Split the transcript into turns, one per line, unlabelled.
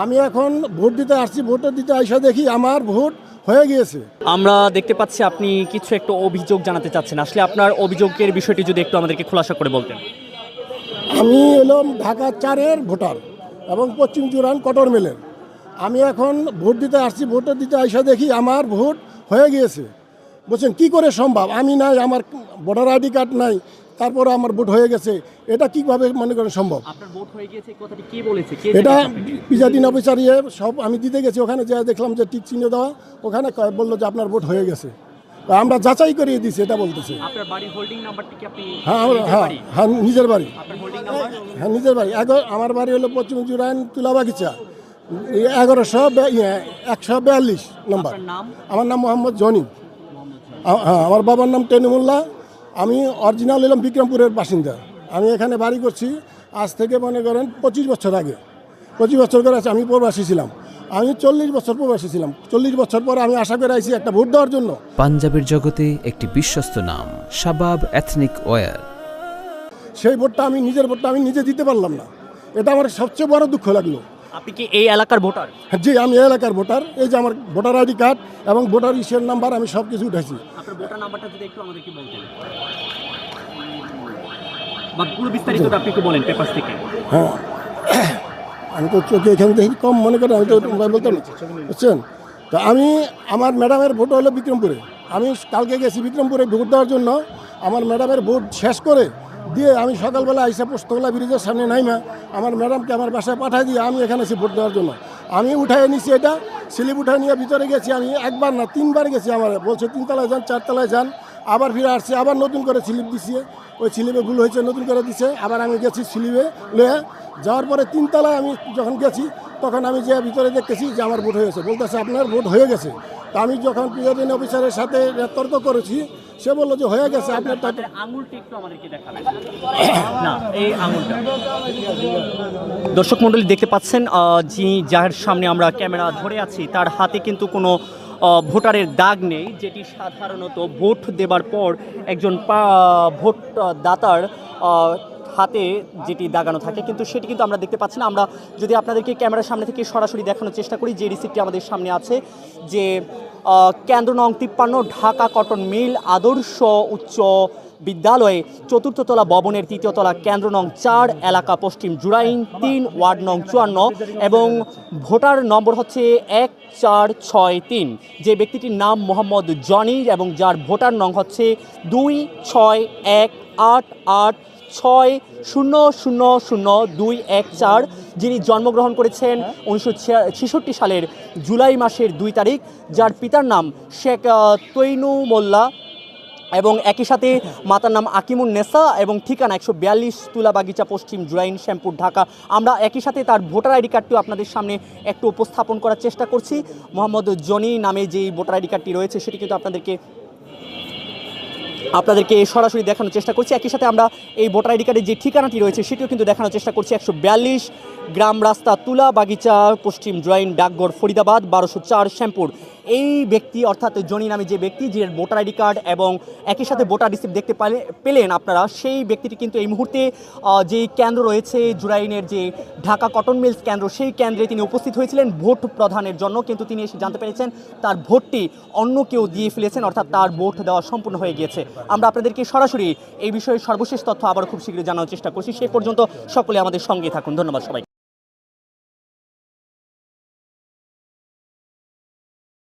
আমি এখন ভোট দিতে আসছি, ভোট দিতে আইসা দেখি আমার ভোট হয়ে গিয়েছে।
আমরা দেখতে পাচ্ছি আপনি কিছু একটা অভিযোগ জানাতে চাচ্ছেন, আসলে আপনার অভিযোগের বিষয়টি যদি একটু আমাদেরকে খোলাসা করে বলতেন।
আমি এলাম ঢাকা 4-এর ভোটার এবং পশ্চিম জুরান কটর মেলের। আমি এখন ভোট দিতে আসছি, ভোট দিতে আইসা দেখি আমার ভোট হয়ে গিয়েছে। বলছেন কি করে সম্ভব? আমি নাই, আমার ভোটার আইডি কার্ড নাই, তারপরে আমার ভোট হয়ে গেছে। এটা কীভাবে মনে করেন সম্ভব?
আপনার ভোট হয়ে গিয়েছে কথাটি কে বলেছে?
এটা প্রিজাইডিং অফিসার সব আমি দিতে গেছি, ওখানে যা দেখলাম যে টিক চিহ্ন দেওয়া, ওখানে বললো যে আপনার ভোট হয়ে গেছে। আমরা যাচাই করিয়ে দিছি, এটা বলতেছে।
আপনার বাড়ির হোল্ডিং নাম্বারটি কি আপনি?
হ্যাঁ হ্যাঁ নিজের বাড়ি।
আপনার হোল্ডিং নাম্বার?
হ্যাঁ নিজের বাড়ি। আমার বাড়ি হলো পশ্চিম জুরাইন তুলাবাগিচা 142 নম্বর।
নাম?
আমার নাম মোহাম্মদ জনি। হ্যাঁ, আমার বাবার নাম টেনিমুল্লাহ। আমি অরিজিনাল এলাম বিক্রমপুরের বাসিন্দা। আমি এখানে বাড়ি করছি আজ থেকে মনে করেন 25 বছর আগে। 25 বছর করে আছে, আমি প্রবাসী ছিলাম। আমি 40 বছর প্রবাসী ছিলাম। 40 বছর পরে আমি আশা করে আইছি একটা ভোট দেওয়ার জন্য।
পাঞ্জাবের জগতে একটি বিশ্বস্ত নাম শাবাব এথনিক ওয়্যার।
সেই ভোটটা আমি নিজের ভোটটা আমি নিজে দিতে পারলাম না, এটা আমার সবচেয়ে বড় দুঃখ লাগলো।
আপনি কি এই এলাকার ভোটার?
জি, আমি এই এলাকার ভোটার। এই যে আমার ভোটার আইডি কার্ড এবং ভোটার ইসের নাম্বার, আমি সব কিছু উঠাইছি।
আপনার ভোটার নাম্বারটা যদি একটু আমাদেরকে বলতেন, বা পুরো বিস্তারিতটা আপনি একটু বলেন পেপারস থেকে।
হ্যাঁ, আমি তো চোখে এখানে দেখি কম, মনে করেন আমি তো বলতাম না, বুঝছেন? তো আমি, আমার ম্যাডামের ভোট হলো বিক্রমপুরে। আমি কালকে গেছি বিক্রমপুরে ভোট দেওয়ার জন্য। আমার ম্যাডামের ভোট শেষ করে দিয়ে আমি সকালবেলা আইসা পোস্তগোলা ব্রিজের সামনে নাইমা আমার ম্যাডামকে আমার বাসায় পাঠাই দিয়ে আমি এখানে এসে ভোট দেওয়ার জন্য। আমি উঠাই নিছি, এটা স্লিপ উঠাই নিয়ে ভিতরে গেছি। আমি একবার না 3বার গেছি। আমার বলছে 3 তলায় যান, 4 তলায় যান। আবার ফিরে আসছি, আবার নতুন করে স্লিপ দিছে। ওই স্লিপে ভুল হয়েছে, নতুন করে দিছে। আবার আমি গেছি স্লিপে লয়ে যাওয়ার পরে 3 তলায় আমি যখন গেছি, তখন আমি যে ভিতরে দেখতেছি যে আমার ভোট হয়েছে। বলতেছে আপনার ভোট হয়ে গেছে। তা আমি যখন প্রিজাইডিং অফিসারের সাথে তর্ক করেছি, সে বললো যে হয়ে গেছে। আপনার
আঙুলটা একটু আমাদেরকে দেখাবেন না, এই আঙুলটা। দর্শক মণ্ডলী দেখতে পাচ্ছেন, যিনি যার সামনে আমরা ক্যামেরা ধরে আছি তার হাতে কিন্তু কোনো ভোটারের দাগ নেই, যেটি সাধারণত ভোট দেবার পর একজন ভোটদাতার হাতে যেটি দাগানো থাকে, কিন্তু সেটি কিন্তু আমরা দেখতে পাচ্ছি না। আমরা যদি আপনাদেরকে ক্যামেরার সামনে থেকে সরাসরি দেখানোর চেষ্টা করি, যে রিসিপ্টটি আমাদের সামনে আছে, যে কেন্দ্র নং 53 ঢাকা কটন মিল আদর্শ উচ্চ বিদ্যালয়ে 4র্থ তলা ভবনের 3য় তলা, কেন্দ্র নং 4, এলাকা পশ্চিম জুরাইন 3, ওয়ার্ড নং 54 এবং ভোটার নম্বর হচ্ছে 1463। যে ব্যক্তিটির নাম মোহাম্মদ জনি এবং যার ভোটার নং হচ্ছে 2618860000214, যিনি জন্মগ্রহণ করেছেন 1966 সালের জুলাই মাসের 2 তারিখ, যার পিতার নাম শেখ তৈনু মোল্লা এবং একই সাথে মাতার নাম আকিমুন নেসা এবং ঠিকানা 142 তুলাবাগিচা পশ্চিম জুরাইন শ্যামপুর ঢাকা। আমরা একই সাথে তার ভোটার আইডি কার্ডটিও আপনাদের সামনে একটু উপস্থাপন করার চেষ্টা করছি। মোহাম্মদ জনি নামে যেই ভোটার আইডি কার্ডটি রয়েছে সেটি কিন্তু আপনাদেরকে সরাসরি দেখানোর চেষ্টা করছি। একই সাথে আমরা এই ভোটার আইডি কার্ডের যে ঠিকানাটি রয়েছে সেটিও কিন্তু দেখানোর চেষ্টা করছি। 142 গ্রাম রাস্তা তুলা বাগিচা পশ্চিম জুরাইন ডাকঘর ফরিদাবাদ 1204 শ্যামপুর। এই ব্যক্তি অর্থাৎ জনি নামে যে ব্যক্তি, যে ভোটার আইডি কার্ড এবং একই সাথে ভোটার রিসিপ্ট দেখতে পেলেন আপনারা, সেই ব্যক্তিটি কিন্তু এই মুহূর্তে যে কেন্দ্র রয়েছে জুরাইনের, যে ঢাকা কটন মিলস কেন্দ্র, সেই কেন্দ্রে তিনি উপস্থিত হয়েছিলেন ভোট প্রদানের জন্য, কিন্তু তিনি এসে জানতে পেরেছেন তার ভোটটি অন্য কেউ দিয়ে ফেলেছেন, অর্থাৎ তার ভোট দেওয়া সম্পূর্ণ হয়ে গিয়েছে। আমরা আপনাদেরকে সরাসরি এই বিষয়ে সর্বশেষ তথ্য আবার খুব শীঘ্রই জানানোর চেষ্টা করছি। সে পর্যন্ত সকলে আমাদের সঙ্গে থাকুন। ধন্যবাদ সবাই।